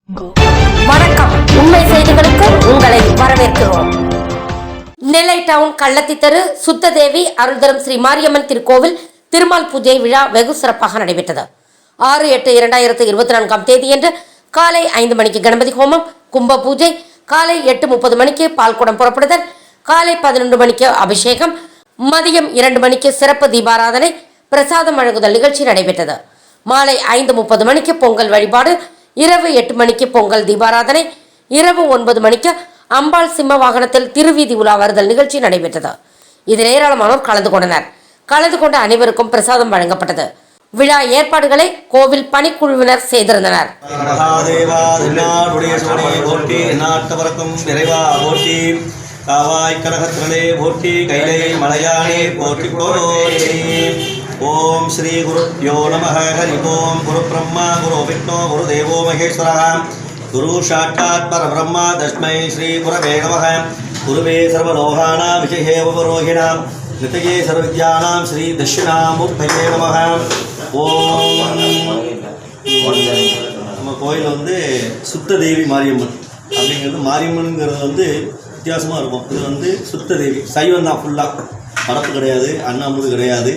வணக்கம். உண்மை செய்திகளுக்கு உங்களை வரவேற்கிறோம். நெல்லை டவுன் கள்ளத்தி தெரு சுத்ததேவி அருள்தரும் ஸ்ரீ மாரியம்மன் திருக்கோவில் திருமால் பூஜை விழா வெகு சிறப்பாக நடைபெற்றது. 6-8-2024 தேதியன்று காலை 5 மணிக்கு கணபதி ஹோமம், கும்ப பூஜை, காலை 8:30 மணிக்கு பால்குடம் புறப்படுதல், காலை 11 மணிக்கு அபிஷேகம், மதியம் 2 மணிக்கு சிறப்பு தீபாராதனை, பிரசாதம் வழங்குதல் நிகழ்ச்சி நடைபெற்றது. மாலை 5:30 மணிக்கு பொங்கல் வழிபாடு, இரவு 8 மணிக்கு பொங்கல் தீபாராதனை, இரவு 9 மணிக்கு அம்பாள் சிம்ம வாகனத்தில் திருவீதி உலா வருதல் நிகழ்ச்சி நடைபெற்றது. இதில் ஏராளமானோர் கலந்து கொண்டனர். கலந்து கொண்ட அனைவருக்கும் பிரசாதம் வழங்கப்பட்டது. விழா ஏற்பாடுகளை கோவில் பணிக்குழுவினர் செய்திருந்தனர். காவாய் கனகத்திரளே போற்றி, கைலை மலையானே போற்றி போற்றி. ஓம் ஸ்ரீ குருப்யோ நமः. ஹரி ஓம். குரு பிரம்மா குரு விஷ்ணு குரு தேவோ மகேஸ்வரः. குரு சாட்சாத் பரபிரம்மா தஸ்மை ஸ்ரீ குரவே நமः. குருவே சர்வலோகானாம் விஜயே வபரோகிணாம் நித்யே சர்வவித்யானாம் ஸ்ரீ தட்சிணாமூர்த்தயே நமः. ஓம். நம்ம கோயில் வந்து சுத்த தேவி மாரியம்மன் அப்படிங்கிறது, மாரியம்மன்ங்கிறது வித்தியாசமாக இருக்கும். இது சுத்த தேவி சைவம் தான், ஃபுல்லாக படப்பு கிடையாது, அண்ணாமுது கிடையாது.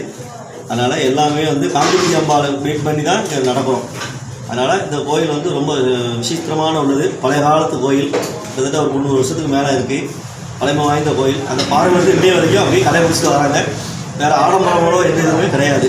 அதனால் எல்லாமே காந்திமதி அம்பாவை மீட் பண்ணி தான் இங்கே நடக்கிறோம். அதனால் இந்த கோயில் ரொம்ப விசித்திரமான உள்ளது. பழைய காலத்து கோயில், கிட்டத்தட்ட ஒரு 300 வருஷத்துக்கு மேலே இருக்குது. பழமை வாய்ந்த கோயில். அந்த பாரம்பரியத்தை இன்னைய வரைக்கும் அப்படியே கடைபிடிச்சிட்டு வராங்க. வேறு ஆடம்பரங்களோ எந்த இதுவுமே கிடையாது.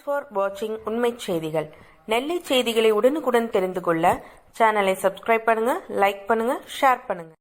ஃபார் வாட்சிங் உண்மை செய்திகள். நெல்லை செய்திகளை உடனுக்குடன் தெரிந்து கொள்ள சேனலை சப்ஸ்கிரைப் பண்ணுங்க, லைக் பண்ணுங்க, ஷேர் பண்ணுங்க.